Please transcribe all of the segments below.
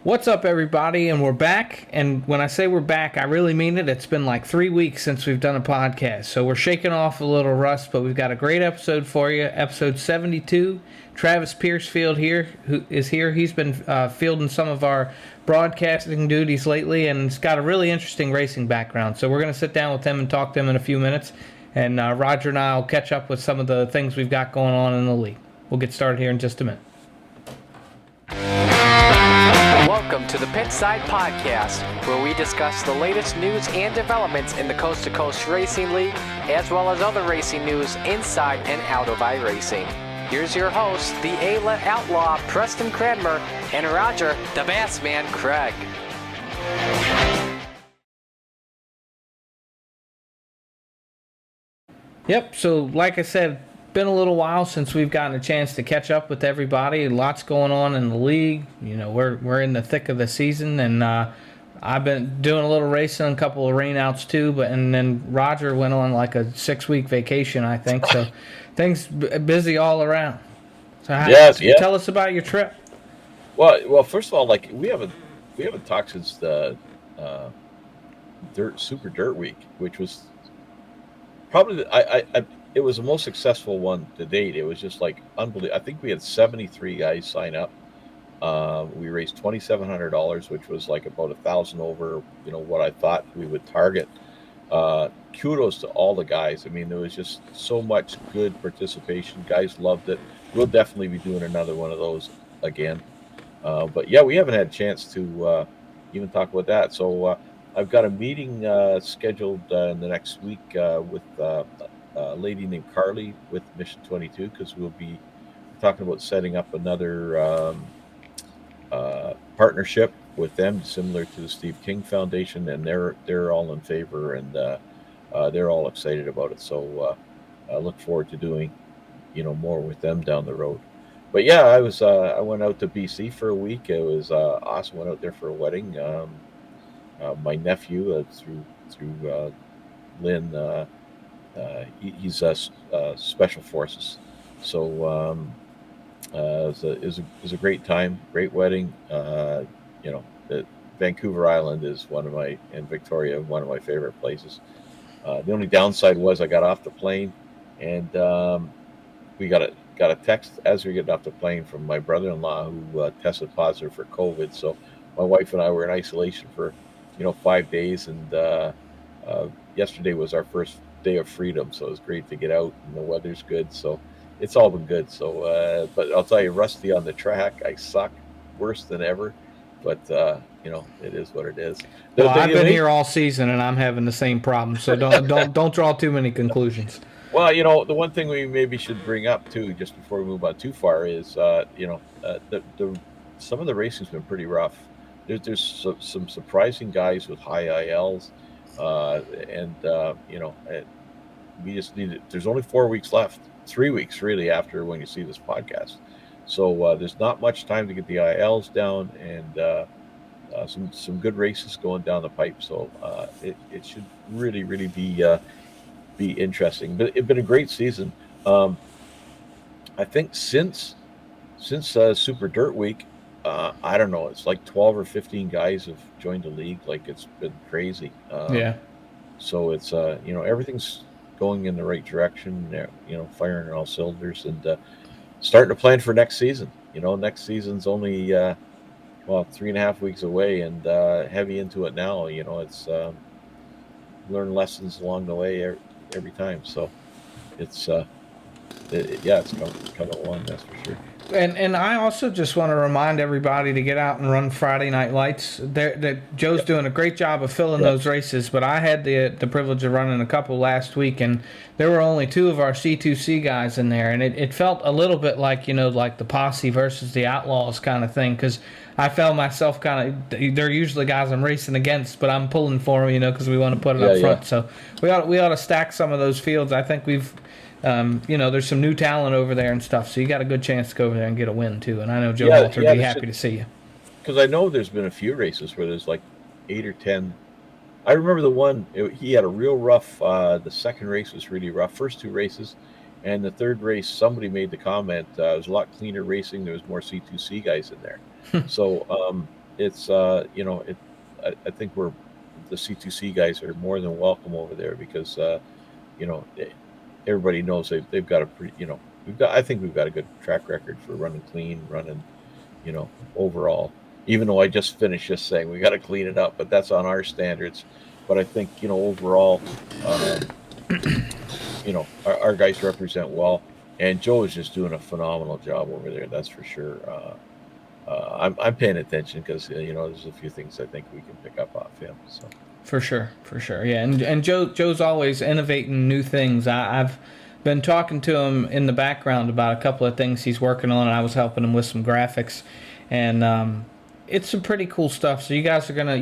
What's up, everybody? And we're back. And when I say we're back, I really mean it. It's been like 3 weeks since we've done a podcast. So we're shaking off a little rust, but we've got a great episode for you. Episode 72. Travis Piercefield is here. He's been fielding some of our broadcasting duties lately, and he's got a really interesting racing background. So we're going to sit down with him and talk to him in a few minutes. And Roger and I will catch up with some of the things we've got going on in the league. We'll get started here in just a minute. Welcome to the Pitside Podcast, where we discuss the latest news and developments in the Coast to Coast Racing League, as well as other racing news inside and out of iRacing. Here's your hosts, the A-Let Outlaw, Preston Cranmer, and Roger, the Bass Man, Craig. Yep, so like I said, been a little while since we've gotten a chance to catch up with everybody. Lots going on in the league. You know, we're in the thick of the season, and I've been doing a little racing, a couple of rainouts too. And then Roger went on like a 6-week vacation, I think. So things busy all around. So tell us about your trip. Well, first of all, like we haven't talked since the Super Dirt Week, which was probably it was the most successful one to date. It was just like unbelievable. I think we had 73 guys sign up. We raised $2,700, which was like about 1,000 over, what I thought we would target. Kudos to all the guys. I mean, there was just so much good participation. Guys loved it. We'll definitely be doing another one of those again. But yeah, we haven't had a chance to even talk about that. So I've got a meeting scheduled in the next week with a lady named Carly with Mission 22, because we'll be talking about setting up another partnership with them, similar to the Steve King Foundation, and they're all in favor, and they're all excited about it. So I look forward to doing more with them down the road. But yeah, I went out to BC for a week. It was awesome. Went out there for a wedding. My nephew through Lynn. He's Special Forces, so it was a great time, great wedding. Vancouver Island is and Victoria, one of my favorite places. The only downside was I got off the plane, and we got a text as we get off the plane from my brother-in-law who tested positive for COVID. So my wife and I were in isolation for 5 days, and yesterday was our first day of freedom, so it was great to get out, and the weather's good, so it's all been good. So but I'll tell you, rusty on the track, I suck worse than ever, but it is what it is. Well, I've been here all season and I'm having the same problem, so don't draw too many conclusions. Well, the one thing we maybe should bring up too, just before we move on too far, is some of the racing's been pretty rough. There's some surprising guys with high ILs. We just need it. There's only 4 weeks left, 3 weeks really after when you see this podcast. So there's not much time to get the ILs down, and some good races going down the pipe. So it should really be interesting. But it's been a great season. I think since Super Dirt Week, I don't know, it's like 12 or 15 guys have joined the league. Like, it's been crazy. Yeah. So it's everything's going in the right direction. Firing on all cylinders, and starting to plan for next season. Next season's only 3.5 weeks away, and heavy into it now. It's learn lessons along the way every time. So it's it's coming along, that's for sure. And I also just want to remind everybody to get out and run Friday Night Lights. Joe's doing a great job of filling those races, but I had the privilege of running a couple last week, and there were only 2 of our C2C guys in there, and it felt a little bit like, like the Posse versus the Outlaws kind of thing, because I felt myself they're usually guys I'm racing against, but I'm pulling for them, because we want to put it up front. So we ought to stack some of those fields. I think we've there's some new talent over there and stuff, so you got a good chance to go over there and get a win too. And I know Joe Walter would be happy to see you. Because I know there's been a few races where there's like 8 or 10. I remember the one, he had a real rough, the second race was really rough, first 2 races, and the third race, somebody made the comment, it was a lot cleaner racing, there was more C2C guys in there. So it's I think the C2C guys are more than welcome over there because you know everybody knows they've got a pretty I think we've got a good track record for running clean, running overall. Even though I just finished just saying we got to clean it up, but that's on our standards. But I think overall, um, our guys represent well, and Joe is just doing a phenomenal job over there. That's for sure. I'm paying attention because there's a few things I think we can pick up off him. So For sure, yeah, and Joe's always innovating new things. I've been talking to him in the background about a couple of things he's working on, and I was helping him with some graphics, and it's some pretty cool stuff. So you guys are gonna,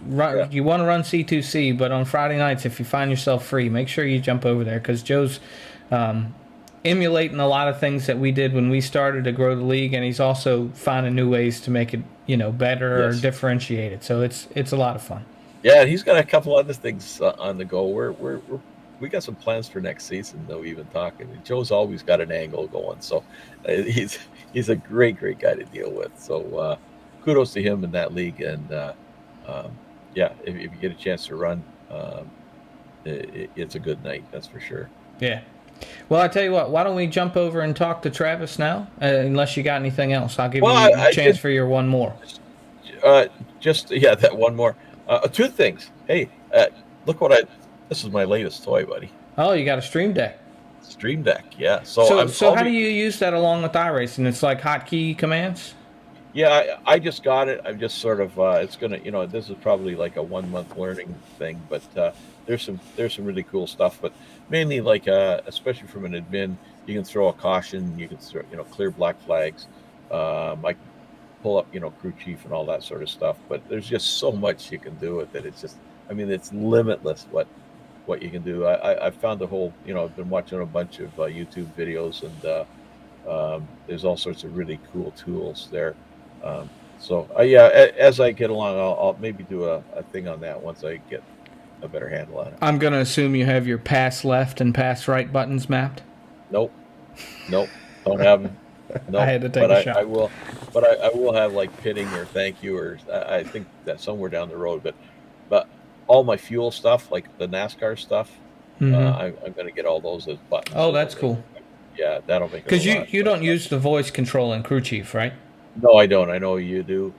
run, you want to run C2C, but on Friday nights, if you find yourself free, make sure you jump over there because Joe's emulating a lot of things that we did when we started to grow the league, and he's also finding new ways to make it, better or differentiate it. So it's a lot of fun. Yeah, he's got a couple other things on the go. We got some plans for next season, though. Even talking, Joe's always got an angle going, so he's a great guy to deal with. So kudos to him in that league, and if you get a chance to run, it's a good night, that's for sure. Yeah. Well, I tell you what, why don't we jump over and talk to Travis now? Unless you got anything else, I'll give you a chance for your one more. That one more. Two things. Hey, look this is my latest toy, buddy. Oh, you got a Stream Deck. Stream Deck, yeah. So how do you use that along with iRacing? It's like hotkey commands? Yeah, I just got it. I'm just sort of it's gonna this is probably like a 1 month learning thing, but there's some really cool stuff. But mainly like especially from an admin, you can throw a caution, you can throw, clear black flags, I pull up crew chief and all that sort of stuff. But there's just so much you can do with it. It's just it's limitless what you can do. I found the whole I've been watching a bunch of YouTube videos, and there's all sorts of really cool tools there. As I get along, I'll maybe do a thing on that once I get a better handle on it. I'm going to assume you have your pass left and pass right buttons mapped? Nope, don't have them. Nope. I had to take a shot. I will have like pitting or thank you, or I think that's somewhere down the road. But all my fuel stuff, like the NASCAR stuff, I'm going to get all those as buttons. Oh, that's cool. Yeah, that'll make it. Because you don't use the voice control in crew chief, right? No, I don't. I know you do.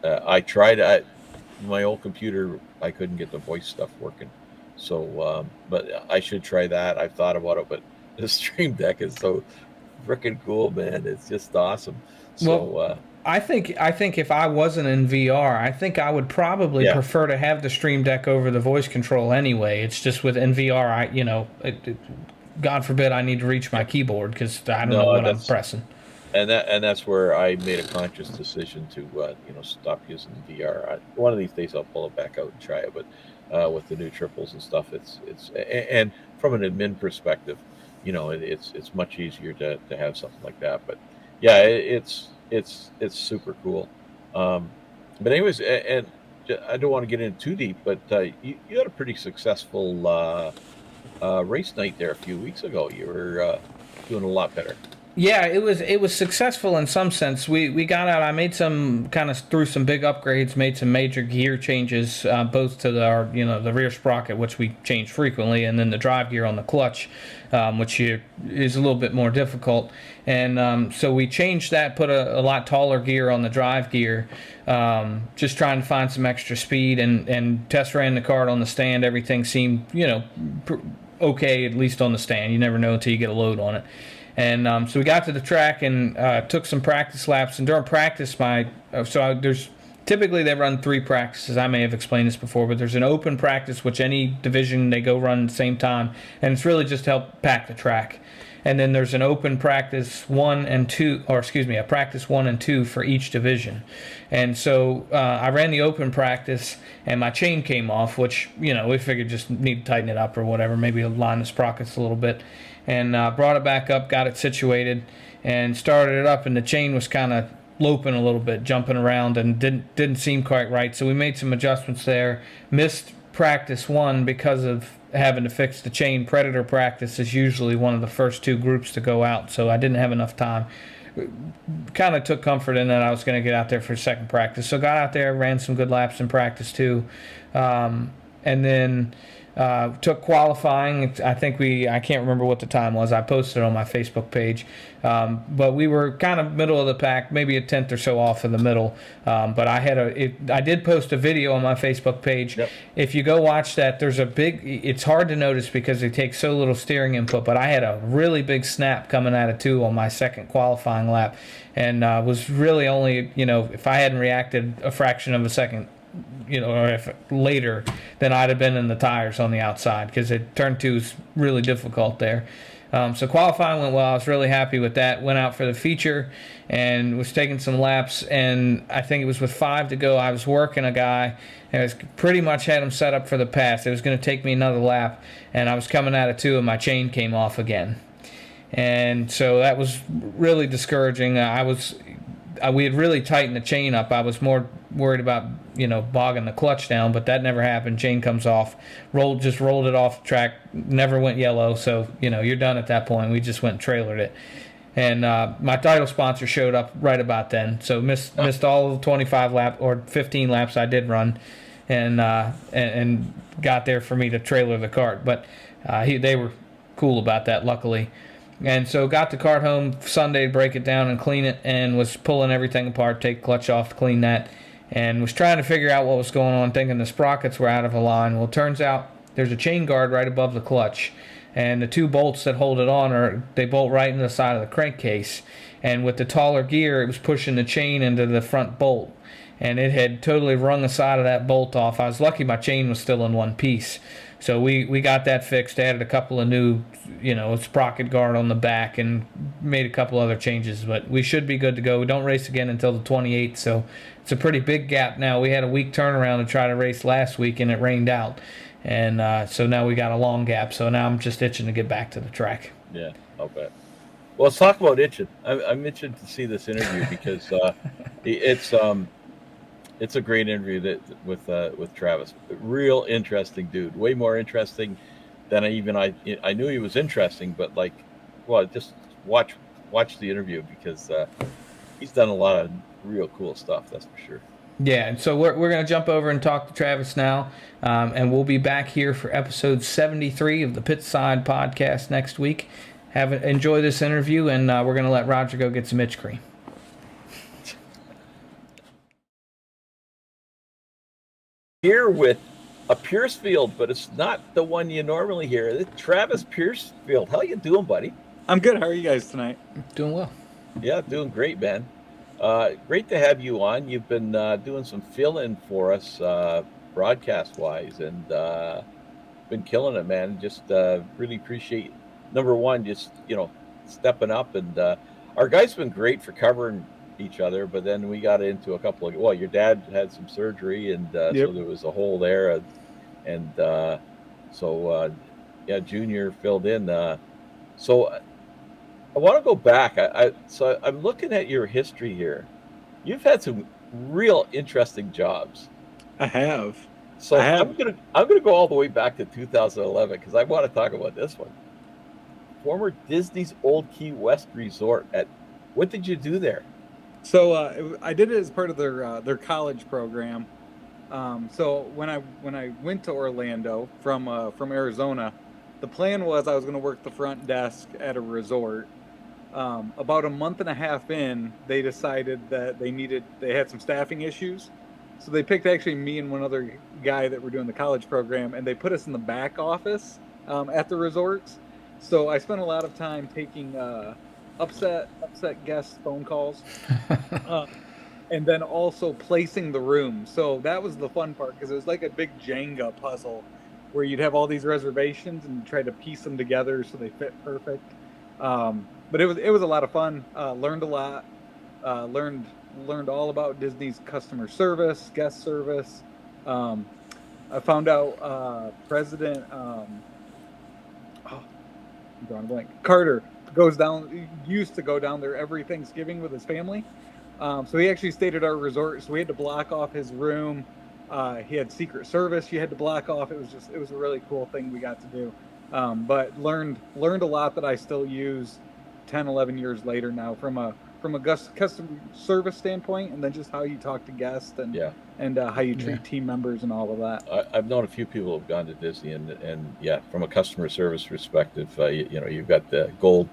I tried. My old computer, I couldn't get the voice stuff working. So, but I should try that. I've thought about it, but the Stream Deck is so freaking cool, man. It's just awesome. So, I think if I wasn't in VR, I think I would probably prefer to have the Stream Deck over the voice control anyway. It's just with in VR, God forbid I need to reach my keyboard because I don't know what I'm pressing. And that's where I made a conscious decision to stop using VR. One of these days I'll pull it back out and try it, but with the new triples and stuff, it's and from an admin perspective, it's much easier to have something like that. But yeah, it's super cool. But anyways, and I don't want to get in too deep, but you had a pretty successful race night there a few weeks ago. You were doing a lot better. Yeah, it was successful in some sense. We got out. I made threw some big upgrades, made some major gear changes, both to the rear sprocket, which we change frequently, and then the drive gear on the clutch, which is a little bit more difficult. And so we changed that, put a lot taller gear on the drive gear, just trying to find some extra speed, and test ran the car on the stand. Everything seemed okay, at least on the stand. You never know until you get a load on it. And so we got to the track and took some practice laps. And during practice, there's typically they run 3 practices. I may have explained this before, but there's an open practice, which any division they go run at the same time, and it's really just to help pack the track. And then there's an open practice 1 and 2, a practice 1 and 2 for each division. And so I ran the open practice, and my chain came off, which we figured just need to tighten it up or whatever, maybe line the sprockets a little bit. And brought it back up, got it situated, and started it up, and the chain was kind of loping a little bit, jumping around, and didn't seem quite right. So we made some adjustments there. Missed practice 1 because of having to fix the chain. Predator practice is usually one of the first 2 groups to go out, so I didn't have enough time. kind of took comfort in that I was going to get out there for second practice. So got out there, ran some good laps in practice too, and then took qualifying. I can't remember what the time was. I posted it on my Facebook page, but we were kind of middle of the pack, maybe a tenth or so off in the middle. But I did post a video on my Facebook page. Yep. If you go watch that, it's hard to notice because they take so little steering input, but I had a really big snap coming out of 2 on my second qualifying lap, and was really only, if I hadn't reacted a fraction of a second, or if later, then I'd have been in the tires on the outside, because turn 2 is really difficult there. So qualifying went well. I was really happy with that. Went out for the feature and was taking some laps, and I think it was with 5 to go. I was working a guy, and I was pretty much had him set up for the pass. It was going to take me another lap, and I was coming out of 2, and my chain came off again. And so that was really discouraging. We had really tightened the chain up. I was more worried about, bogging the clutch down, but that never happened. Chain comes off, rolled it off the track, never went yellow. So, you're done at that point. We just went and trailered it. And my title sponsor showed up right about then. So missed all the 25 lap or 15 laps I did run, and got there for me to trailer the cart. But they were cool about that, luckily. And so got the cart home Sunday to break it down and clean it, and was pulling everything apart, take the clutch off to clean that, and was trying to figure out what was going on, thinking the sprockets were out of line. Well, it turns out there's a chain guard right above the clutch, and the 2 bolts that hold it on they bolt right into the side of the crankcase. And with the taller gear, it was pushing the chain into the front bolt, and it had totally wrung the side of that bolt off. I was lucky my chain was still in one piece. So we got that fixed, added a couple of new, sprocket guard on the back, and made a couple other changes. But we should be good to go. We don't race again until the 28th, so it's a pretty big gap now. We had a week turnaround to try to race last week, and it rained out. And so now we got a long gap. So now I'm just itching to get back to the track. Yeah, I'll bet. Well, let's talk about itching. I'm itching to see this interview because it's a great interview with Travis. Real interesting dude. Way more interesting than I knew he was interesting, but just watch the interview, because he's done a lot of real cool stuff. That's for sure. Yeah, and so we're going to jump over and talk to Travis now, and we'll be back here for episode 73 of the Pitside podcast next week. Enjoy this interview, and we're going to let Roger go get some itch cream. Here with a Piercefield, but it's not the one you normally hear. It's Travis Piercefield. How you doing, buddy? I'm good. How are you guys tonight? Doing well. Yeah, doing great, man. Great to have you on. You've been doing some fill-in for us broadcast-wise, and been killing it, man. Just really appreciate, number one, just stepping up, and our guys been great for covering each other, but then we got into a couple of, your dad had some surgery, and Yep. so there was a hole there, and Junior filled in. So I want to go back. So I'm looking at your history here. You've had some real interesting jobs. I have. So I'm gonna go all the way back to 2011, because I want to talk about this one. Former Disney's Old Key West Resort. What did you do there? So I did it as part of their college program. So when I went to Orlando from Arizona, the plan was I was going to work the front desk at a resort. About a month and a half in, they decided that they had some staffing issues. So they picked actually me and one other guy that were doing the college program, and they put us in the back office at the resorts. So I spent a lot of time taking upset guest phone calls, and then also placing the room. So that was the fun part, because it was like a big Jenga puzzle where you'd have all these reservations and try to piece them together so they fit perfect. But it was a lot of fun. Learned a lot. Learned all about Disney's customer service, guest service. I found out President I'm drawing a blank. Carter used to go down there every Thanksgiving with his family. So he actually stayed at our resort, so we had to block off his room. He had Secret Service you had to block off. It was a really cool thing we got to do. But learned a lot that I still use 10, 11 years later now from from a customer service standpoint, and then just how you talk to guests and how you treat team members and all of that. I've known a few people who've gone to Disney, and yeah, from a customer service perspective, you've got the gold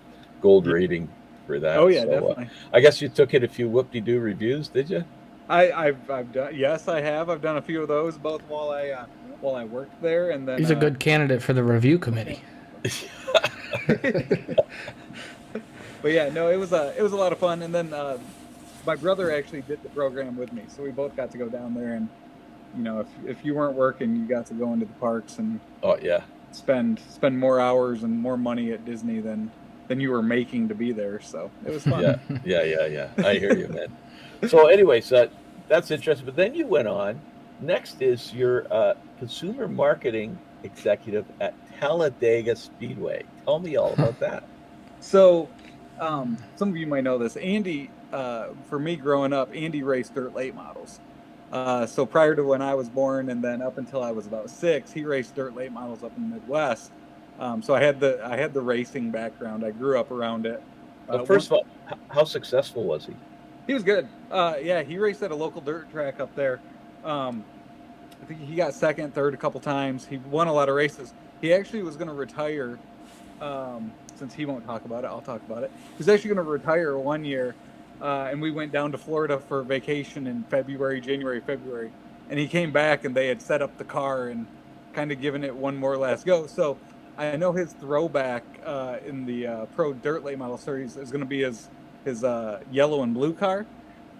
rating for that. Oh yeah, so, definitely. I guess you took it a few whoop-de-doo reviews, did you? I've done, yes, I have. I've done a few of those both while I worked there, and then he's a good candidate for the review committee. But yeah, no, it was a lot of fun. And then my brother actually did the program with me, so we both got to go down there. And if you weren't working, you got to go into the parks and spend more hours and more money at Disney than you were making to be there. So it was fun. Yeah. I hear you, man. So, anyways, that's interesting. But then you went on. Next is your consumer marketing executive at Talladega Speedway. Tell me all about that. So, some of you might know this. Andy, for me growing up, Andy raced dirt late models. So prior to when I was born, and then up until I was about 6, he raced dirt late models up in the Midwest. So I had the racing background. I grew up around it. First of all, how successful was he? He was good. He raced at a local dirt track up there. I think he got second, third a couple times. He won a lot of races. He actually was going to retire. Since he won't talk about it, I'll talk about it. He was actually going to retire one year, and we went down to Florida for vacation in January, February. And he came back, and they had set up the car and kind of given it one more last go. So I know his throwback in the Pro Dirt Late Model Series is going to be his yellow and blue car.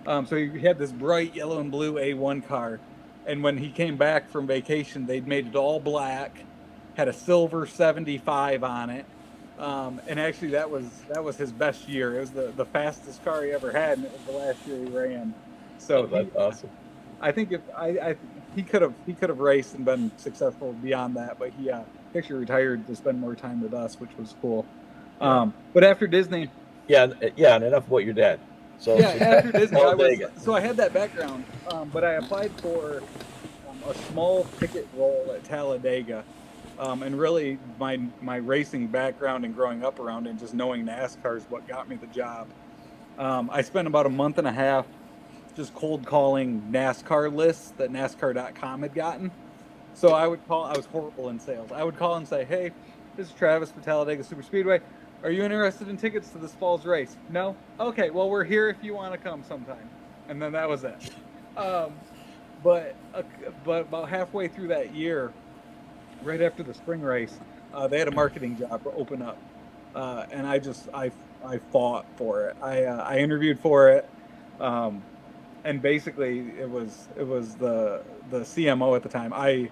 So he had this bright yellow and blue A1 car. And when he came back from vacation, they'd made it all black, had a silver 75 on it. And actually that was his best year. It was the fastest car he ever had, and it was the last year he ran. So that's awesome. I think he could have raced and been successful beyond that, but he actually retired to spend more time with us, which was cool. But after Disney, and enough about your dad. So after Disney, I had that background, but I applied for a small ticket role at Talladega. And really, my racing background and growing up around it and just knowing NASCAR is what got me the job. I spent about a month and a half just cold calling NASCAR lists that NASCAR.com had gotten. So I was horrible in sales. I would call and say, hey, this is Travis for Talladega Super Speedway. Are you interested in tickets to this fall's race? No? Okay, well, we're here if you want to come sometime. And then that was it. But about halfway through that year, right after the spring race, they had a marketing job open up, and I fought for it. I interviewed for it, and basically it was the CMO at the time. I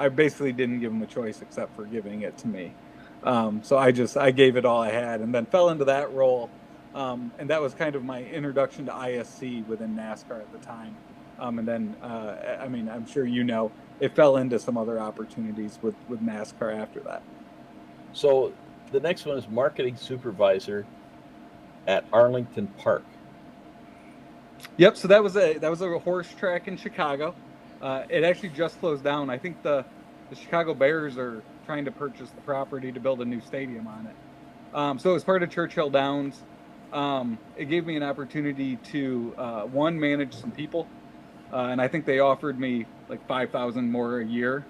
basically didn't give him a choice except for giving it to me. So I gave it all I had, and then fell into that role, and that was kind of my introduction to ISC within NASCAR at the time. And then I'm sure it fell into some other opportunities with NASCAR after that. So the next one is marketing supervisor at Arlington Park. Yep. So that was a horse track in Chicago. It actually just closed down. I think the Chicago Bears are trying to purchase the property to build a new stadium on it. So it was part of Churchill Downs. It gave me an opportunity to manage some people. And I think they offered me like $5,000 more a year,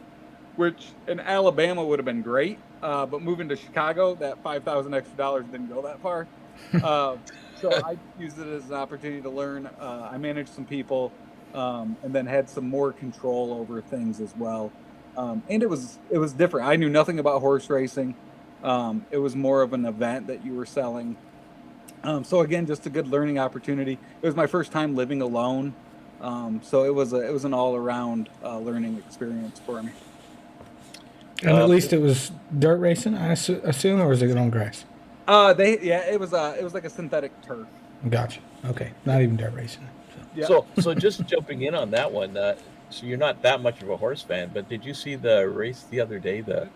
which in Alabama would have been great. But moving to Chicago, that $5,000 extra dollars didn't go that far. So I used it as an opportunity to learn. I managed some people, and then had some more control over things as well. And it was different. I knew nothing about horse racing. It was more of an event that you were selling. So again, just a good learning opportunity. It was my first time living alone. So it was an all-around learning experience for me. And at least it was dirt racing, I assume, or was it on grass? It was like a synthetic turf. Gotcha. Okay, not even dirt racing. So, so just jumping in on that one. So you're not that much of a horse fan, but did you see the race the other day, the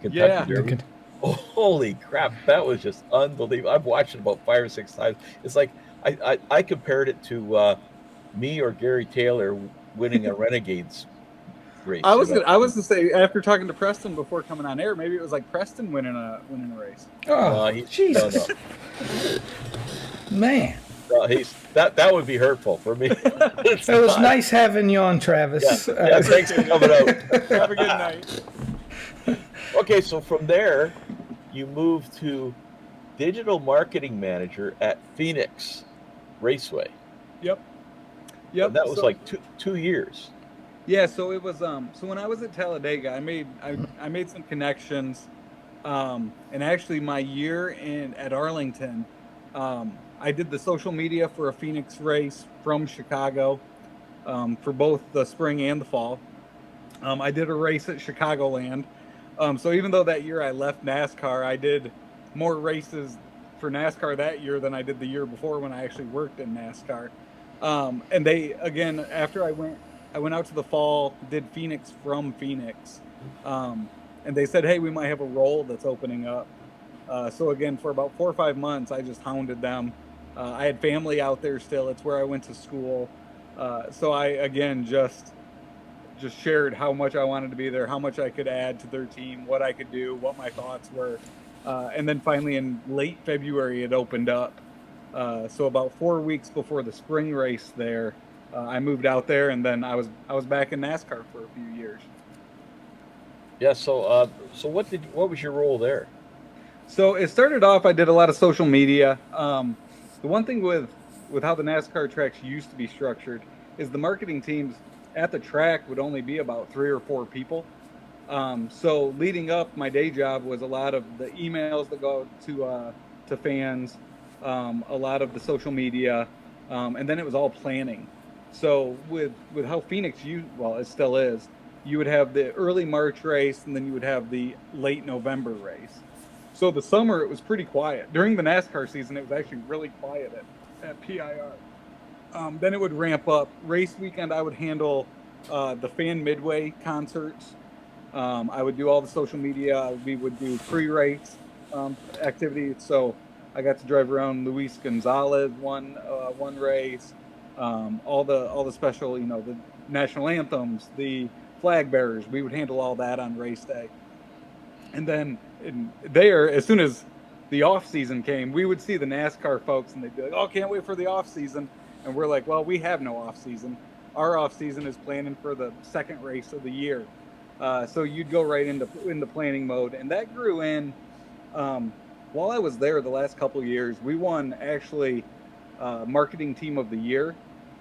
Kentucky Derby? Oh, holy crap, that was just unbelievable. I've watched it about 5 or 6 times. It's like I compared it to me or Gary Taylor winning a Renegades race. I was gonna say, after talking to Preston before coming on air, maybe it was like Preston winning a race. Oh, Jesus. No. Man. No, that would be hurtful for me. It was nice having you on, Travis. Yeah, thanks for coming out. Have a good night. Okay, so from there, you moved to digital marketing manager at Phoenix Raceway. Yep. And that was like 2 years. Yeah, so it was so when I was at Talladega, I made some connections, and actually my year at Arlington, I did the social media for a Phoenix race from Chicago, for both the spring and the fall. I did a race at Chicagoland, so even though that year I left NASCAR, I did more races for NASCAR that year than I did the year before when I actually worked in NASCAR. And they, again, after I went out to the fall, did Phoenix from Phoenix. And they said, hey, we might have a role that's opening up. So again, for about 4 or 5 months, I just hounded them. I had family out there still. It's where I went to school. So I, again, just shared how much I wanted to be there, how much I could add to their team, what I could do, what my thoughts were. And then finally in late February, it opened up. So about 4 weeks before the spring race there, I moved out there, and then I was back in NASCAR for a few years. Yeah. So what was your role there? So it started off, I did a lot of social media. The one thing with how the NASCAR tracks used to be structured is the marketing teams at the track would only be about 3 or 4 people. So leading up, my day job was a lot of the emails that go to fans, a lot of the social media, and then it was all planning. So with how Phoenix it still is, you would have the early March race, and then you would have the late November race. So the summer, it was pretty quiet. During the NASCAR season, it was actually really quiet at PIR. Then it would ramp up. Race weekend, I would handle the fan midway concerts. I would do all the social media. We would do pre-race activities. So I got to drive around Luis Gonzalez one race. All the special, the national anthems, the flag bearers. We would handle all that on race day. And then as soon as the off season came, we would see the NASCAR folks, and they'd be like, "Oh, can't wait for the off season." And we're like, "Well, we have no off season. Our off season is planning for the second race of the year." So you'd go right into planning mode, and that grew in. While I was there the last couple of years, we won actually marketing team of the year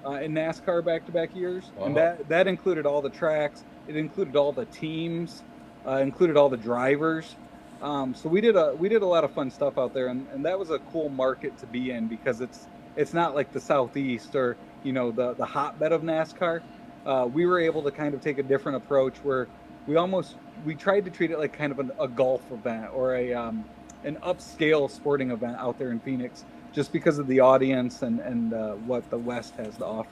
in NASCAR back-to-back years. Wow. And that included all the tracks. It included all the teams, included all the drivers. So we did a lot of fun stuff out there, and that was a cool market to be in because it's not like the Southeast or the hotbed of NASCAR. We were able to kind of take a different approach where we tried to treat it like kind of a golf event or an upscale sporting event out there in Phoenix, just because of the audience and what the West has to offer.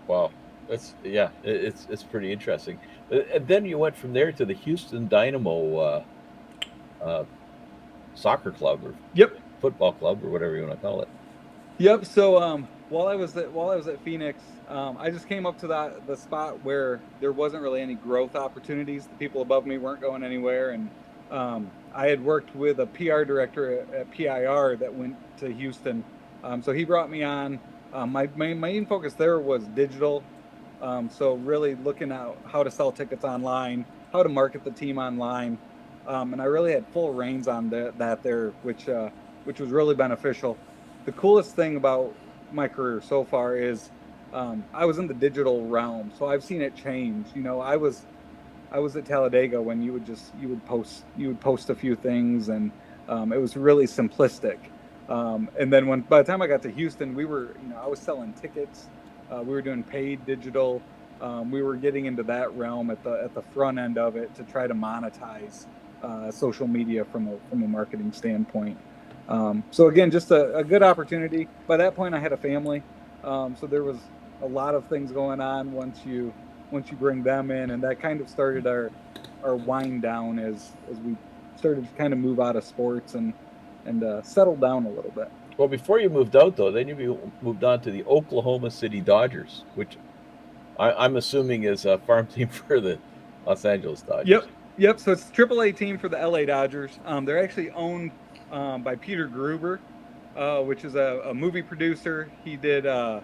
Wow, it's pretty interesting. And then you went from there to the Houston Dynamo soccer club or football club or whatever you want to call it. Yep. So while I was at Phoenix, I just came up to the spot where there wasn't really any growth opportunities. The people above me weren't going anywhere, and I had worked with a PR director at PIR that went to Houston. So he brought me on. My main focus there was digital. So really looking at how to sell tickets online, how to market the team online. And I really had full reins on that there, which was really beneficial. The coolest thing about my career so far is I was in the digital realm, so I've seen it change. I was at Talladega when you would post a few things, and it was really simplistic. And then by the time I got to Houston, I was selling tickets. We were doing paid digital. We were getting into that realm at the front end of it to try to monetize social media from a marketing standpoint. So again, just a good opportunity. By that point, I had a family, so there was a lot of things going on once you bring them in, and that kind of started our wind down as we started to kind of move out of sports and settle down a little bit. Well, before you moved out, though, then you moved on to the Oklahoma City Dodgers, which I'm assuming is a farm team for the Los Angeles Dodgers. Yep. So it's a AAA team for the LA Dodgers. They're actually owned by Peter Gruber. which is a movie producer. He did, I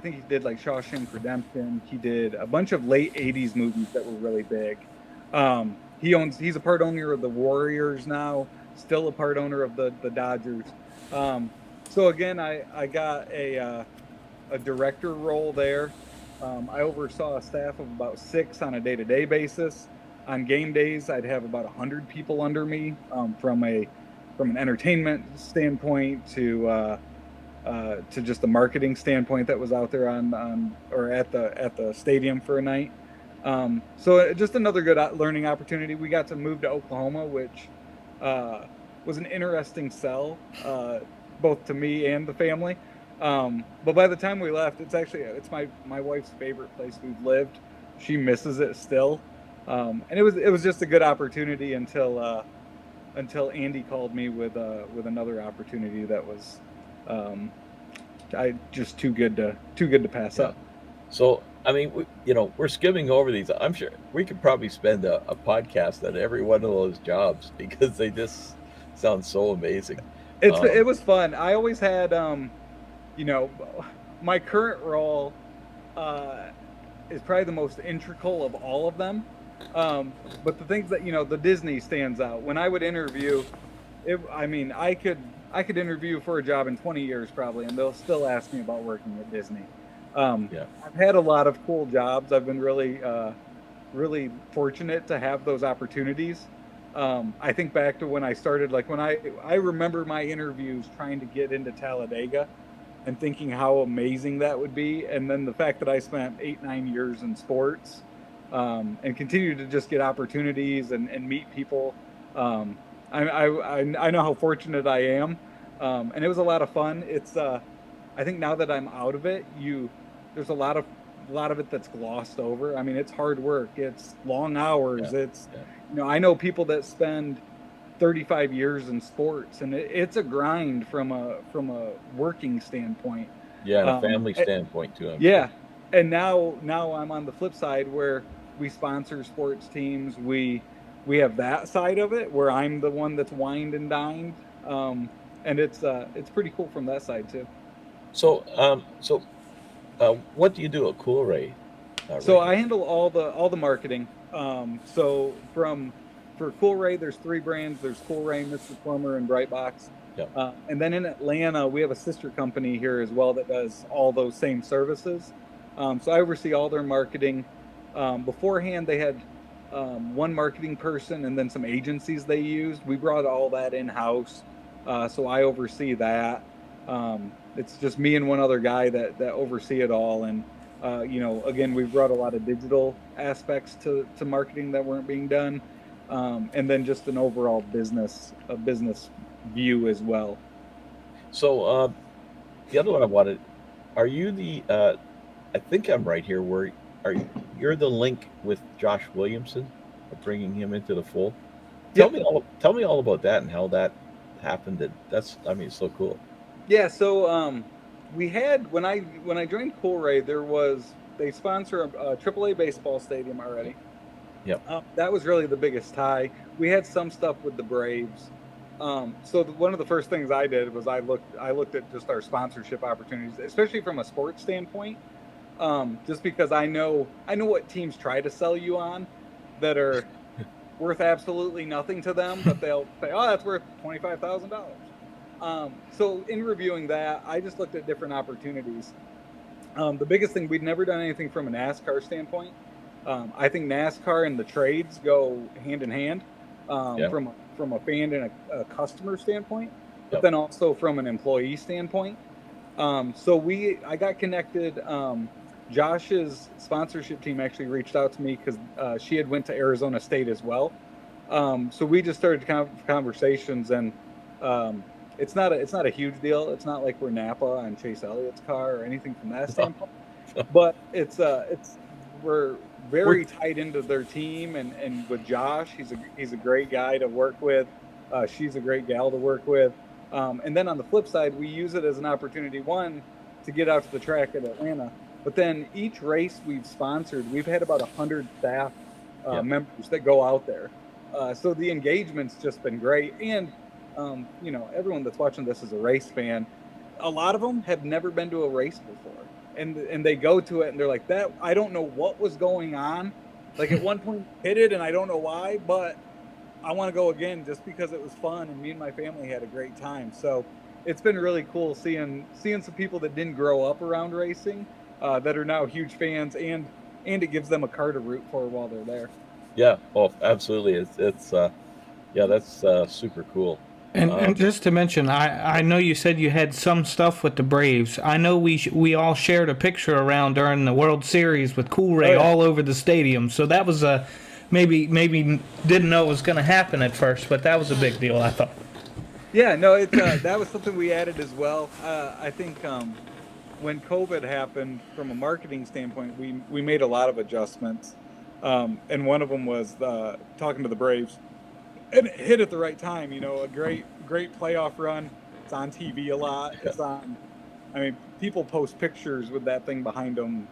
think he did like Shawshank Redemption. He did a bunch of late '80s movies that were really big. He's a part owner of the Warriors now, still a part owner of the Dodgers. So again, I got a director role there. I oversaw a staff of about 6 on a day-to-day basis. On game days, I'd have about 100 people under me, from an entertainment standpoint to just a marketing standpoint that was out there on or at the stadium for a night. So just another good learning opportunity. We got to move to Oklahoma, which was an interesting sell, both to me and the family. But by the time we left, it's my wife's favorite place we've lived. She misses it still. And it was just a good opportunity until Andy called me with another opportunity that was just too good to pass up. So I mean, we're skimming over these. I'm sure we could probably spend a podcast on every one of those jobs because they just sound so amazing. It was fun. I always had my current role is probably the most integral of all of them. But the things that the Disney stands out. When I would interview, I could interview for a job in 20 years probably, and they'll still ask me about working at Disney. I've had a lot of cool jobs. I've been really fortunate to have those opportunities. I think back to when I started, like when I remember my interviews trying to get into Talladega and thinking how amazing that would be. And then the fact that I spent 8-9 years in sports, and continue to just get opportunities and meet people. I know how fortunate I am. And it was a lot of fun. It's, I think now that I'm out of it, there's a lot of it that's glossed over. I mean, it's hard work. It's long hours. I know people that spend 35 years in sports, and it's a grind from a working standpoint. Yeah, and a family standpoint too. Yeah. And now I'm on the flip side where we sponsor sports teams. We have that side of it where I'm the one that's wined and dined. And it's pretty cool from that side too. So what do you do at Cool Ray? So I handle all the marketing. So for Cool Ray, there's 3 brands. There's Cool Ray, Mr. Plumber, and Brightbox. Yep. And then in Atlanta, we have a sister company here as well that does all those same services. So I oversee all their marketing. Beforehand, they had one marketing person and then some agencies they used. We brought all that in-house. So I oversee that. It's just me and one other guy that oversee it all. And, again, we've brought a lot of digital aspects to marketing that weren't being done. And then just an overall business view as well. So the other one I wanted, are you the, I think I'm right here, you're the link with Josh Williamson of bringing him into the fold? Tell me all about that and how that happened. It's so cool. Yeah, so we had when I joined Cool Ray, they sponsor a AAA baseball stadium already. Yep. That was really the biggest tie. We had some stuff with the Braves. So one of the first things I did was I looked at just our sponsorship opportunities, especially from a sports standpoint. Just because I know what teams try to sell you on that are worth absolutely nothing to them, but they'll say, "Oh, that's worth $25,000." So in reviewing that, I just looked at different opportunities. The biggest thing, we'd never done anything from a NASCAR standpoint. I think NASCAR and the trades go hand in hand, from a fan and a customer standpoint, but then also from an employee standpoint. So I got connected. Josh's sponsorship team actually reached out to me because she had went to Arizona State as well. So we just started conversations, and it's not a huge deal. It's not like we're Napa on Chase Elliott's car or anything from that standpoint. But we're very tied into their team, and with Josh, he's a great guy to work with. She's a great gal to work with. And then on the flip side, we use it as an opportunity, one, to get out to the track at Atlanta. But then each race we've sponsored, we've had about 100 staff members that go out there. So the engagement's just been great. And everyone that's watching this is a race fan. A lot of them have never been to a race before, and they go to it and they're like, that I don't know what was going on. Like at one point hit it and I don't know why, but I want to go again just because it was fun and me and my family had a great time. So it's been really cool seeing some people that didn't grow up around racing that are now huge fans, and it gives them a car to root for while they're there. Yeah, oh, absolutely. It's that's super cool. And just to mention, I know you said you had some stuff with the Braves. I know we all shared a picture around during the World Series with Cool Ray all over the stadium. So that was maybe didn't know it was going to happen at first, but that was a big deal, I thought. Yeah, no, that was something we added as well. I think when COVID happened, from a marketing standpoint, we made a lot of adjustments, and one of them was talking to the Braves. And it hit at the right time, a great playoff run. It's on TV a lot. It's on. I mean, people post pictures with that thing behind them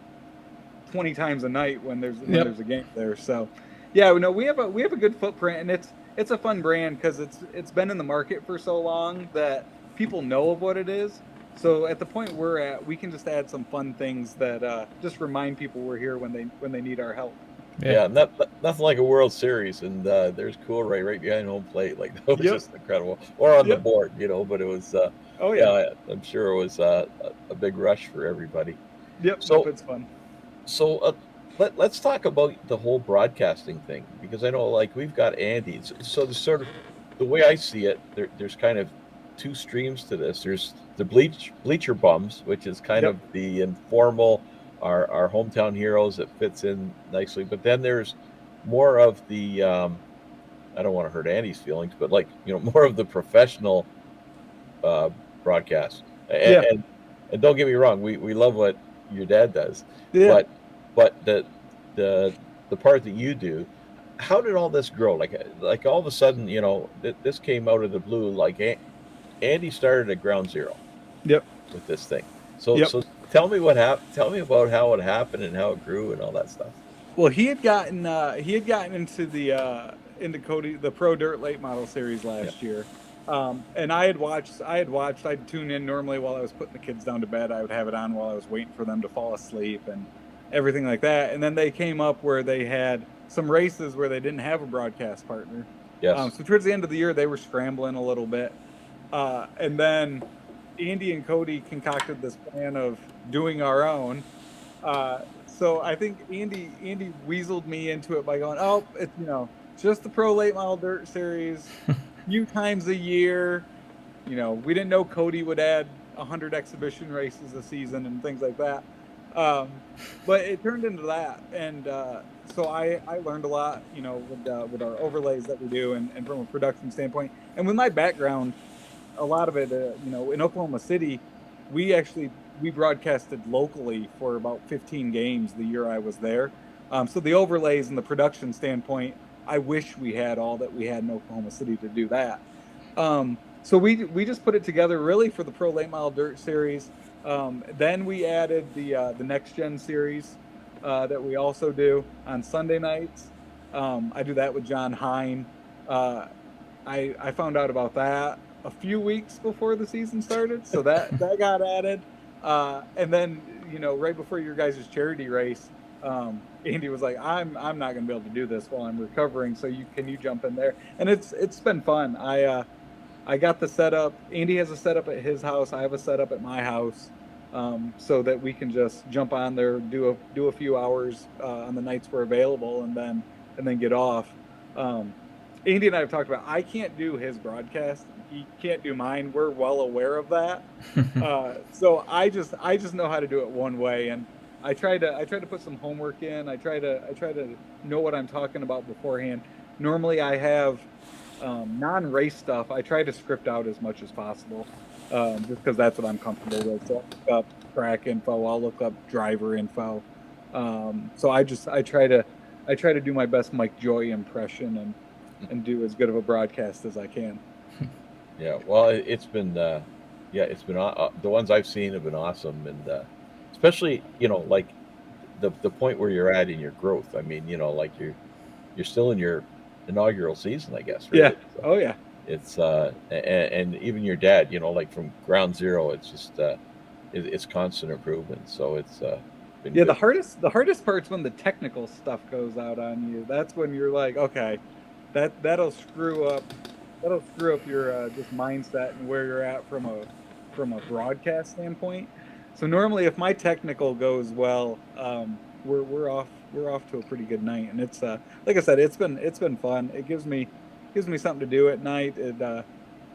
20 times a night when there's a game there. So, yeah, we have a good footprint, and it's a fun brand because it's been in the market for so long that people know of what it is. So at the point we're at, we can just add some fun things that just remind people we're here when they need our help. Yeah, nothing like a World Series, and there's Cool Ray right behind home plate. Like, that was just incredible. Or on the board, but it was. I'm sure it was a big rush for everybody. Yep. So it's fun. So let's talk about the whole broadcasting thing, because I know, like, we've got Andy. So the sort of the way I see it, there's kind of two streams to this. There's the bleacher bums, which is kind of the informal. Our hometown heroes that fits in nicely, but then there's more of the I don't want to hurt Andy's feelings, but more of the professional broadcast. And don't get me wrong, we love what your dad does, but the part that you do, how did all this grow? Like all of a sudden, this came out of the blue. Like Andy started at ground zero. With this thing. So tell me what happened. Tell me about how it happened and how it grew and all that stuff. Well, he had gotten into into Cody, the Pro Dirt Late Model Series last year, and I'd tune in normally while I was putting the kids down to bed. I would have it on while I was waiting for them to fall asleep and everything like that. And then they came up where they had some races where they didn't have a broadcast partner. Yes. So towards the end of the year, they were scrambling a little bit, and then Andy and Cody concocted this plan of doing our own. So I think Andy weaseled me into it by going, oh, it's just the Pro Late Model Dirt Series, few times a year. We didn't know Cody would add 100 exhibition races a season and things like that. But it turned into that, and so I learned a lot, with our overlays that we do, and from a production standpoint, and with my background. A lot of it, in Oklahoma City, we broadcasted locally for about 15 games the year I was there. So the overlays and the production standpoint, I wish we had all that we had in Oklahoma City to do that. So we just put it together really for the Pro Late Model Dirt Series. Then we added the Next Gen Series that we also do on Sunday nights. I do that with John Hine. I found out about that a few weeks before the season started, so that got added, and then right before your guys' charity race, Andy was like, I'm not gonna be able to do this while I'm recovering, so can you jump in there? And it's been fun. I got the setup. Andy has a setup at his house. I have a setup at my house, so that we can just jump on there, do a few hours on the nights we're available, and then get off. Andy and I have talked about, I can't do his broadcast. He can't do mine. We're well aware of that. So I just know how to do it one way, and I try to put some homework in. I try to know what I'm talking about beforehand. Normally I have non-race stuff. I try to script out as much as possible, just because that's what I'm comfortable with. So I'll look up track info. I'll look up driver info. So I try to do my best Mike Joy impression and do as good of a broadcast as I can. Yeah, well, it's been the ones I've seen have been awesome, and especially like the point where you're at in your growth. I mean, like you're still in your inaugural season, I guess. Really. Yeah. So, oh yeah. It's and even your dad, like from ground zero, it's just it's constant improvement. So it's been Yeah, good. the hardest part's when the technical stuff goes out on you. That's when you're like, okay, that'll screw up your just mindset and where you're at from a broadcast standpoint. So normally, if my technical goes well, we're off to a pretty good night. And it's like I said, it's been fun. It gives me something to do at night. It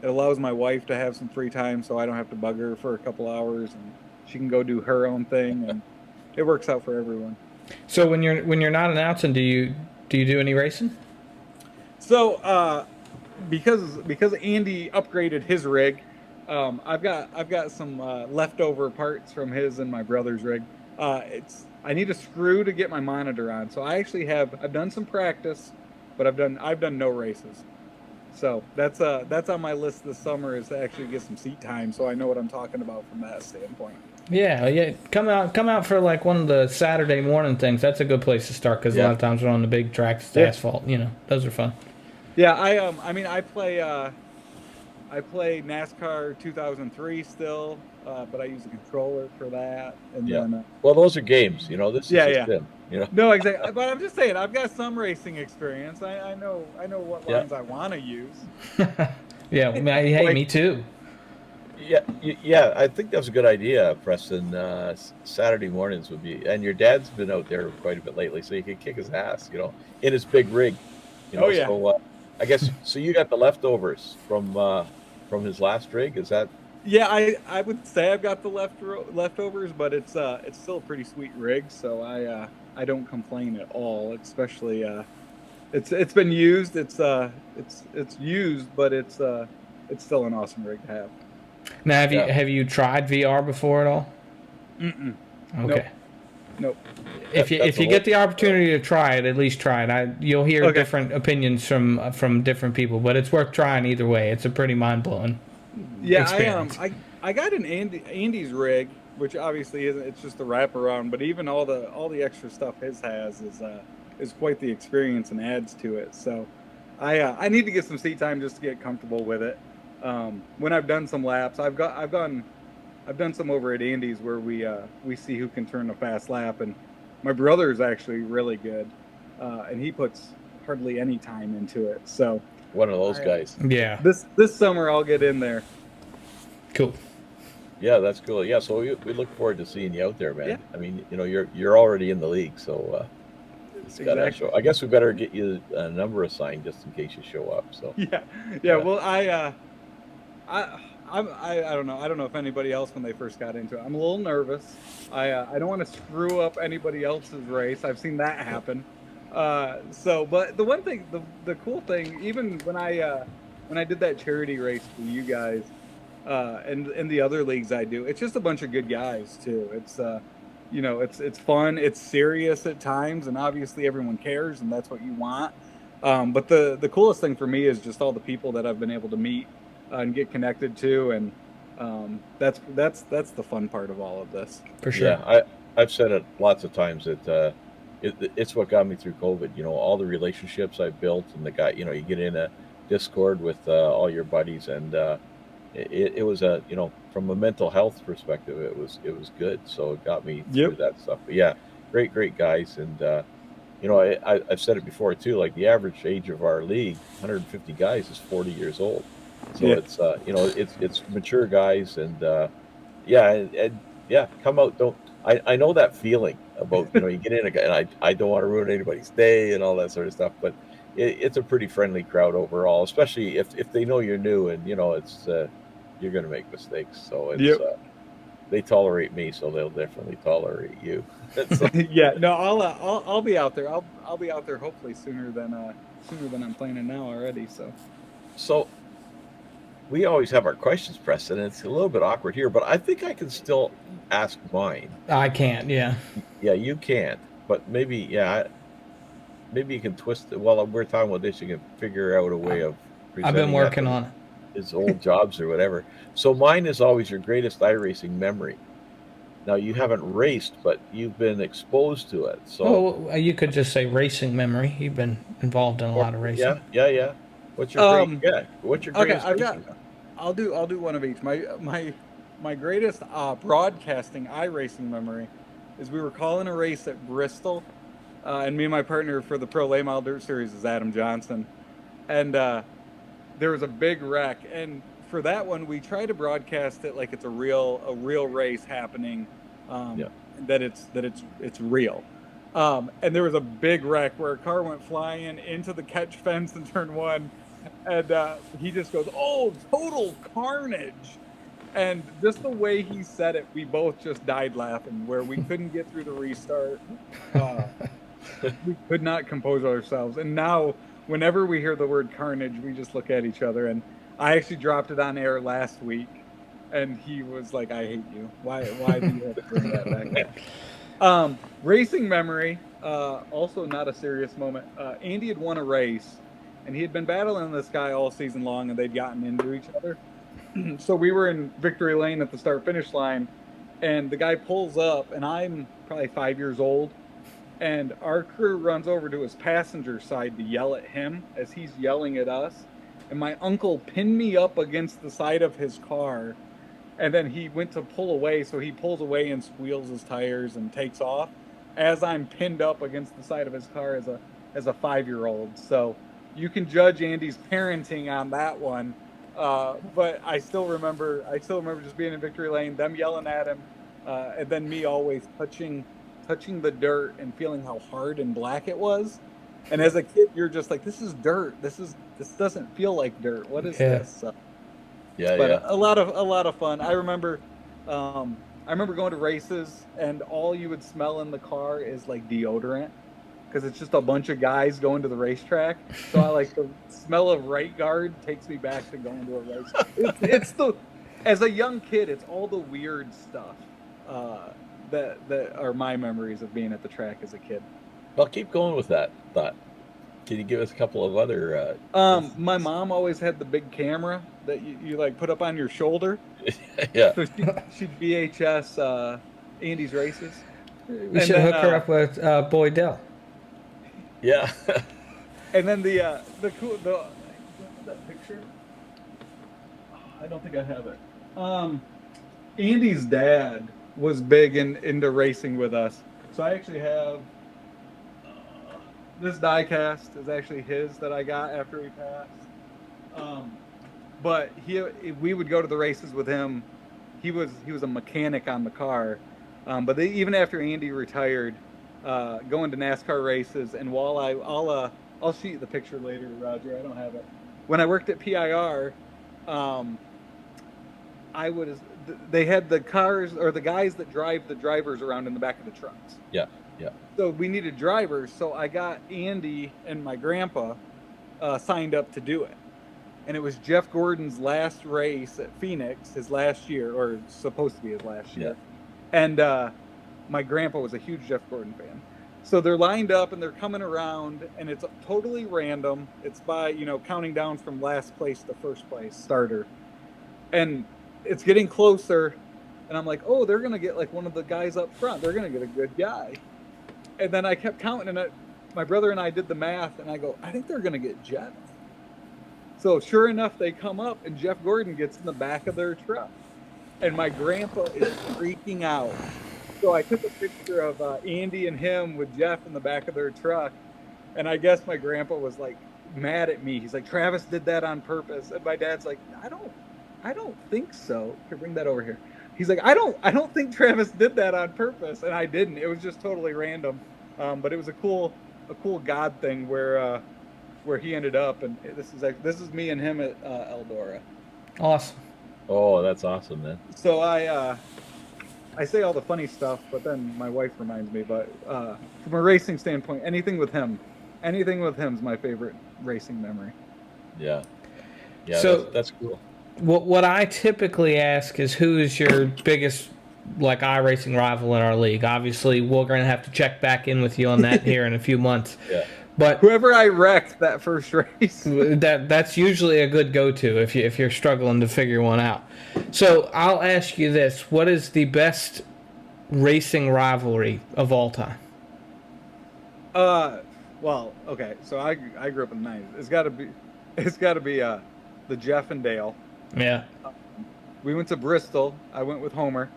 allows my wife to have some free time, so I don't have to bug her for a couple hours, and she can go do her own thing, and it works out for everyone. So when you're not announcing, do you do any racing? So because Andy upgraded his rig, I've got some leftover parts from his and my brother's rig. I need a screw to get my monitor on. So I've done some practice, but I've done no races. So that's on my list this summer, is to actually get some seat time, so I know what I'm talking about from that standpoint. Yeah. Come out for like one of the Saturday morning things. That's a good place to start, because a lot of times we're on the big tracks, it's asphalt. Those are fun. Yeah, I play NASCAR 2003 still, but I use a controller for that. And then, well, those are games. This is just them. No, exactly. But I'm just saying, I've got some racing experience. I know what lines I want to use. Yeah, hey, me too. Yeah. I think that's a good idea, Preston. Saturday mornings would be, and your dad's been out there quite a bit lately, so you can kick his ass, in his big rig. Oh yeah. So, I guess so. You got the leftovers from his last rig, is that? Yeah, I would say I've got the leftovers, but it's still a pretty sweet rig, so I don't complain at all. Especially it's been used. It's used, but it's still an awesome rig to have. Now, have you tried VR before at all? Mm-mm. Okay. Nope. If you get the opportunity to try it, at least try it. You'll hear different opinions from different people, but it's worth trying either way. It's a pretty mind-blowing experience. I got an Andy's rig, which obviously isn't. It's just a wraparound, but even all the extra stuff his has is quite the experience and adds to it. So I need to get some seat time just to get comfortable with it. When I've done some laps, I've done some over at Andy's where we see who can turn a fast lap, and my brother is actually really good, and he puts hardly any time into it. So one of those guys. Yeah. This summer I'll get in there. Cool. Yeah, that's cool. Yeah, so we look forward to seeing you out there, man. Yeah. I mean, you're already in the league, so it's gotta show. I guess we better get you a number assigned just in case you show up. So yeah. Well, I don't know. I don't know if anybody else, when they first got into it, I'm a little nervous. I don't want to screw up anybody else's race. I've seen that happen. But the one thing, the cool thing, even when I did that charity race for you guys, and the other leagues I do, it's just a bunch of good guys too. It's it's fun. It's serious at times, and obviously everyone cares, and that's what you want. But the coolest thing for me is just all the people that I've been able to meet and get connected to, and that's the fun part of all of this. For sure. Yeah, I've said it lots of times that it's what got me through COVID. All the relationships I built, and the guy, you get in a Discord with all your buddies, and it was from a mental health perspective, it was good. So it got me through that stuff. But yeah, great guys, and I've said it before too. Like the average age of our league, 150 guys, is 40 years old. So it's it's mature guys, and come out. Don't I know that feeling about you get in a guy, and I don't want to ruin anybody's day and all that sort of stuff, but it's a pretty friendly crowd overall, especially if they know you're new, and it's you're going to make mistakes. So it's they tolerate me, so they'll definitely tolerate you. Yeah, no, I'll be out there. I'll be out there hopefully sooner than I'm planning now already. So we always have our questions, Preston, and it's a little bit awkward here, but I think I can still ask mine. I can't. Yeah. Yeah, you can't, but maybe you can twist it. While we're talking about this, you can figure out a way of. I've been working on it. His old jobs or whatever. So mine is always your greatest iRacing memory. Now you haven't raced, but you've been exposed to it. So you could just say racing memory. You've been involved in a lot of racing. Yeah. What's your What's your Okay, greatest? I've got. racing? I'll do one of each. My greatest broadcasting iRacing memory is we were calling a race at Bristol, and me and my partner for the Pro Late Model Dirt Series is Adam Johnson, and there was a big wreck, and for that one we try to broadcast it like it's a real race happening, that it's real. And there was a big wreck where a car went flying into the catch fence in turn one, and he just goes, "Oh, total carnage!" And just the way he said it, we both just died laughing. Where we couldn't get through the restart, we could not compose ourselves. And now, whenever we hear the word carnage, we just look at each other. And I actually dropped it on air last week, and he was like, "I hate you. Why do you have to bring that back?" Racing memory, also not a serious moment. Andy had won a race, and he had been battling this guy all season long, and they'd gotten into each other. So we were in victory lane at the start-finish line, and the guy pulls up, and I'm probably 5 years old, and our crew runs over to his passenger side to yell at him as he's yelling at us, and my uncle pinned me up against the side of his car. And then he went to pull away, so he pulls away and squeals his tires and takes off as I'm pinned up against the side of his car as a 5-year-old. So you can judge Andy's parenting on that one. But I still remember just being in victory lane, them yelling at him, and then me always touching the dirt and feeling how hard and black it was. And as a kid, you're just like, "This is dirt. This doesn't feel like dirt. What is this?" So, a lot of fun. I remember going to races, and all you would smell in the car is like deodorant, because it's just a bunch of guys going to the racetrack. So I like the smell of right guard takes me back to going to a race. As a young kid, it's all the weird stuff that are my memories of being at the track as a kid. Well, keep going with that thought. Can you give us a couple of other? My mom always had the big camera that you like put up on your shoulder. Yeah. So she'd VHS Andy's races. We should hook her up with Boyd Dell. Yeah. And then that picture. I don't think I have it. Andy's dad was big into racing with us, so I actually have. This die-cast is actually his that I got after he passed. But we would go to the races with him. He was a mechanic on the car. But even after Andy retired, going to NASCAR races, and while I'll shoot you the picture later, Roger. I don't have it. When I worked at PIR, they had the cars or the guys that drive the drivers around in the back of the trucks. Yeah. Yeah. So we needed drivers, so I got Andy and my grandpa signed up to do it. And it was Jeff Gordon's last race at Phoenix, his last year, or supposed to be his last year. Yeah. And my grandpa was a huge Jeff Gordon fan. So they're lined up and they're coming around, and it's totally random. It's by, counting down from last place to first place starter. And it's getting closer, and I'm like, oh, they're going to get like one of the guys up front. They're going to get a good guy. And then I kept counting, and my brother and I did the math, and I go, I think they're going to get Jeff. So sure enough, they come up, and Jeff Gordon gets in the back of their truck. And my grandpa is freaking out. So I took a picture of Andy and him with Jeff in the back of their truck. And I guess my grandpa was like mad at me. He's like, Travis did that on purpose. And my dad's like, I don't think so. Here, bring that over here. He's like, I don't think Travis did that on purpose, and I didn't. It was just totally random, but it was a cool God thing where he ended up, and this is me and him at Eldora. Awesome. Oh, that's awesome, man. So I say all the funny stuff, but then my wife reminds me. But from a racing standpoint, anything with him is my favorite racing memory. Yeah. Yeah. So that's cool. What I typically ask is, who is your biggest iRacing rival in our league? Obviously, we're going to have to check back in with you on that here in a few months. Yeah. But whoever I wrecked that first race, that's usually a good go-to if you're struggling to figure one out. So I'll ask you this: what is the best racing rivalry of all time? Well, okay. So I grew up in the 90s. It's got to be it's got to be the Jeff and Dale. Yeah. We went to Bristol. I went with Homer.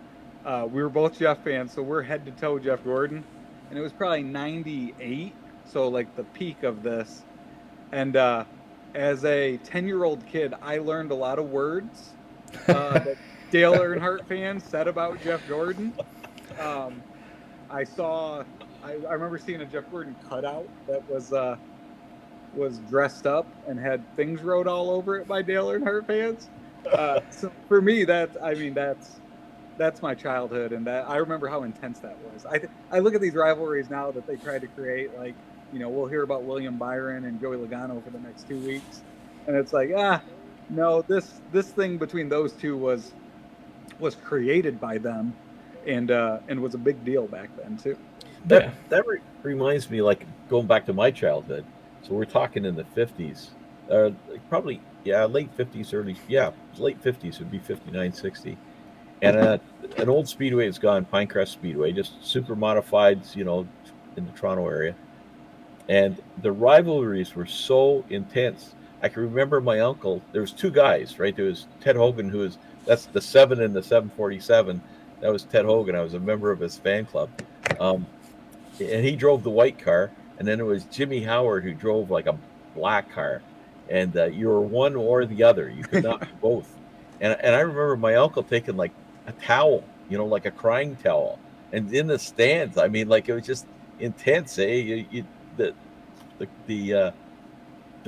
We were both Jeff fans, so we're head to toe Jeff Gordon, and it was probably '98, so like the peak of this. And as a 10-year-old kid, I learned a lot of words that Dale Earnhardt fans said about Jeff Gordon. I remember seeing a Jeff Gordon cutout that was dressed up and had things wrote all over it by Dale Earnhardt fans. So for me, that's my childhood, and that I remember how intense that was. I look at these rivalries now that they try to create, like, we'll hear about William Byron and Joey Logano for the next 2 weeks, and it's like, no, this thing between those two was created by them, and was a big deal back then too. That reminds me, like, going back to my childhood. So we're talking in the 50s, probably, late 50s, late 50s would be 59, 60. And an old Speedway is gone, Pinecrest Speedway, just super modified, in the Toronto area. And the rivalries were so intense. I can remember my uncle, there was two guys, right? There was Ted Hogan, that's the 7 and the 747. That was Ted Hogan. I was a member of his fan club. And he drove the white car. And then it was Jimmy Howard who drove like a black car. And you were one or the other. You could not be both. And I remember my uncle taking like a towel, like a crying towel. And in the stands, I mean, like, it was just intense, eh? The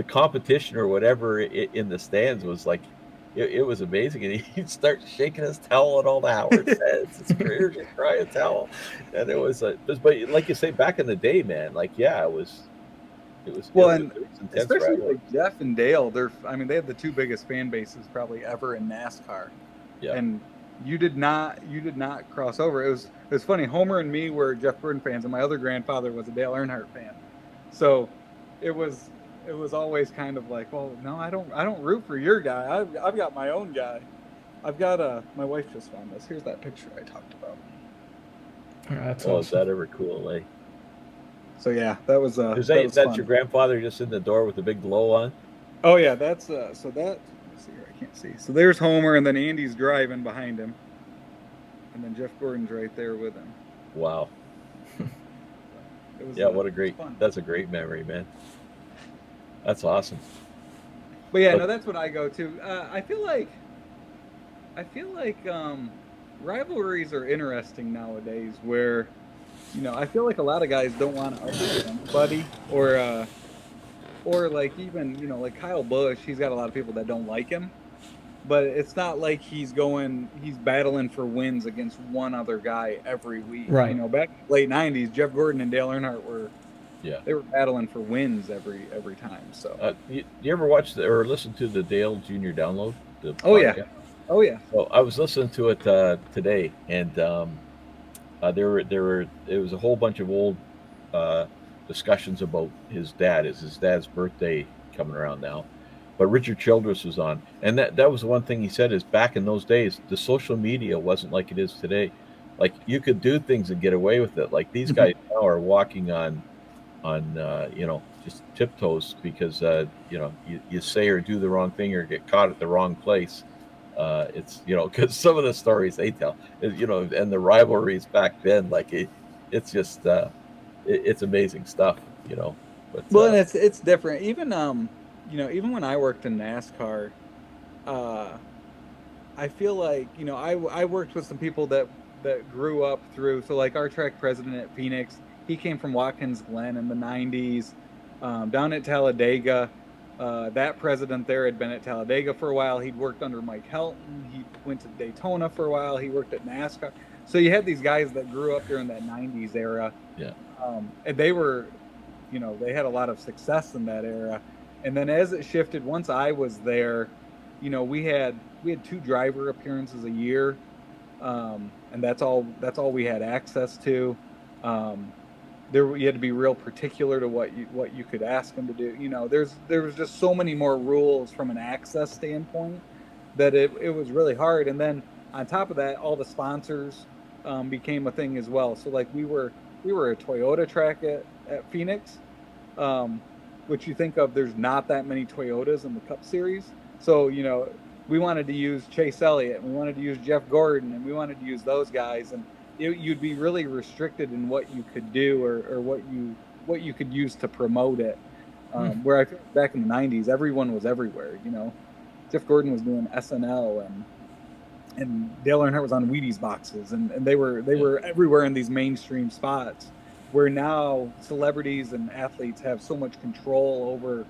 competition or whatever in the stands was like, it was amazing. And he'd start shaking his towel at all the Howard fans. It's great to cry a towel. And it was but like you say, back in the day, man, like, yeah, it was well, and especially like Jeff and Dale, they have the two biggest fan bases probably ever in NASCAR. Yeah. And you did not cross over. It was funny. Homer and me were Jeff Gordon fans, and my other grandfather was a Dale Earnhardt fan. So it was always kind of like, well, no, I don't root for your guy. I've got my own guy. I've got my wife just found this. Here's that picture I talked about. That's awesome. awesome. Is that ever cool, eh? So yeah, that was is that your grandfather just in the door with the big glow on? Oh yeah, that's so that. Let's see here, I can't see. So there's Homer, and then Andy's driving behind him, and then Jeff Gordon's right there with him. Wow. What a great. That's a great memory, man. That's awesome. But yeah, no, that's what I go to. I feel like rivalries are interesting nowadays, where I feel like a lot of guys don't want to argue anybody, or like, even like Kyle Busch, he's got a lot of people that don't like him, but it's not like he's battling for wins against one other guy every week. Right. Back in the late '90s, Jeff Gordon and Dale Earnhardt were battling for wins every time. So you ever watch or listen to the Dale Jr. Download? Oh yeah. So I was listening to it today, and it was a whole bunch of old discussions about his dad. Is his dad's birthday coming around now? But Richard Childress was on, and that was the one thing he said, is back in those days, the social media wasn't like it is today. Like, you could do things and get away with it. Like, these guys now are walking on just tiptoes because you say or do the wrong thing or get caught at the wrong place. It's because some of the stories they tell, and the rivalries back then, like, it's just it's amazing stuff. But, well, and it's different. Even even when I worked in NASCAR, I feel like I worked with some people that grew up through. So like our track president at Phoenix, he came from Watkins Glen in the '90s. Down at Talladega, that president there had been at Talladega for a while. He'd worked under Mike Helton. He went to Daytona for a while. He worked at NASCAR. So you had these guys that grew up during that '90s era. Yeah. And they were, they had a lot of success in that era. And then as it shifted, once I was there, we had 2 driver appearances a year, and that's all we had access to. You had to be real particular to what you could ask them to do. There was just so many more rules from an access standpoint that it was really hard. And then on top of that, all the sponsors became a thing as well. So like we were a Toyota track at Phoenix. which you think of, there's not that many Toyotas in the Cup Series. So, you know, we wanted to use Chase Elliott, and we wanted to use Jeff Gordon, and we wanted to use those guys, and you'd be really restricted in what you could do or what you could use to promote it. Where I think back in the 90s, everyone was everywhere. You know, Jeff Gordon was doing SNL, and Dale Earnhardt was on Wheaties boxes, and they were everywhere in these mainstream spots. Where now celebrities and athletes have so much control over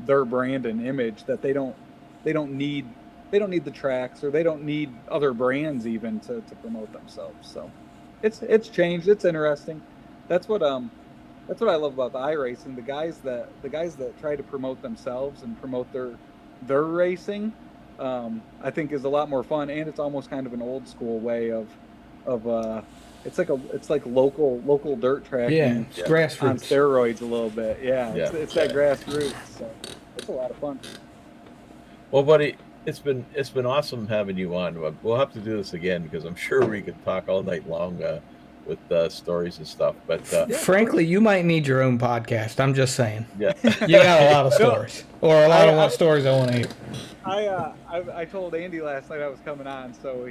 their brand and image that they don't need the tracks, or they don't need other brands even to promote themselves. So it's changed. It's interesting. That's what I love about the iRacing. The guys that try to promote themselves and promote their racing, I think is a lot more fun, and it's almost kind of an old school way of it's like local dirt tracking. Yeah, it's grassroots on steroids a little bit. Yeah, Yeah. it's that grassroots. So it's a lot of fun. Well, buddy, it's been awesome having you on. We'll have to do this again, because I'm sure we could talk all night long with stories and stuff. But frankly, you might need your own podcast. I'm just saying. yeah, You got a lot of stories, or a lot of stories I want to hear. I told Andy last night I was coming on, so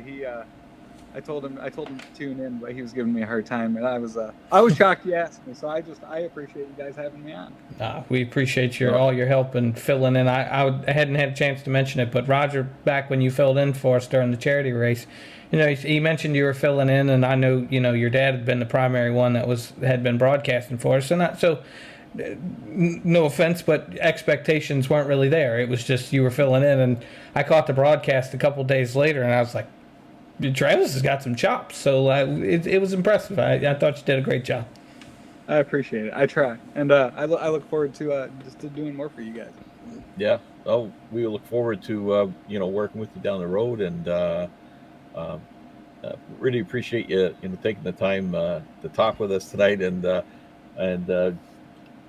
I told him to tune in, but he was giving me a hard time, and I was shocked he asked me. So I appreciate you guys having me on. We appreciate all your help and filling in. I hadn't had a chance to mention it, but Roger, back when you filled in for us during the charity race, you know, he mentioned you were filling in, and I know, you know, your dad had been the primary one that had been broadcasting for us, and no offense, but expectations weren't really there. It was just you were filling in, and I caught the broadcast a couple days later, and I was like, Travis has got some chops. So it was impressive. I thought you did a great job. I appreciate it. I try, and I look forward to doing more for you guys. yeah. Oh, we look forward to working with you down the road, and really appreciate you taking the time to talk with us tonight, and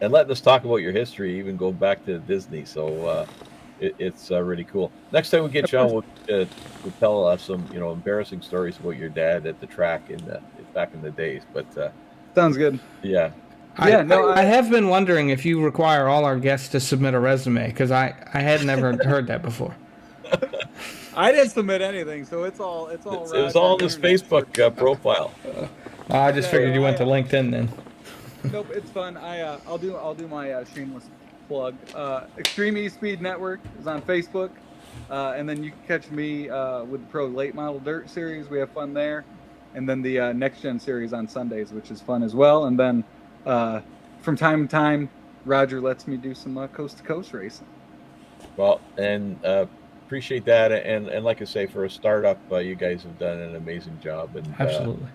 letting us talk about your history, even going back to Disney. So it's really cool. Next time we get you on, we'll tell us some embarrassing stories about your dad at the track back in the days. But sounds good. Yeah. I have been wondering if you require all our guests to submit a resume, because I had never heard that before. I didn't submit anything, so it's all. It was all in his Facebook profile. I just figured you went to LinkedIn then. Nope, it's fun. I'll do my shameless plug. Extreme E-Speed Network is on Facebook, and then you can catch me with the Pro Late Model Dirt Series. We have fun there, and then the Next Gen Series on Sundays, which is fun as well. And then from time to time, Roger lets me do some coast to coast racing. Well, and appreciate that, and like I say, for a startup, you guys have done an amazing job. And absolutely.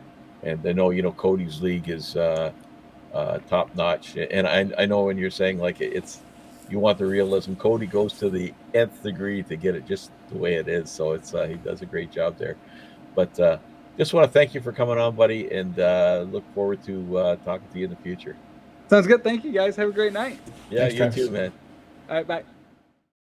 And I know Cody's league is top notch, and I know when you're saying like you want the realism, Cody goes to the nth degree to get it just the way it is. So he does a great job there. But just want to thank you for coming on, buddy, and look forward to talking to you in the future. Sounds good. Thank you, guys. Have a great night. Yeah, Thanks, you Travis. too, man. All right, bye.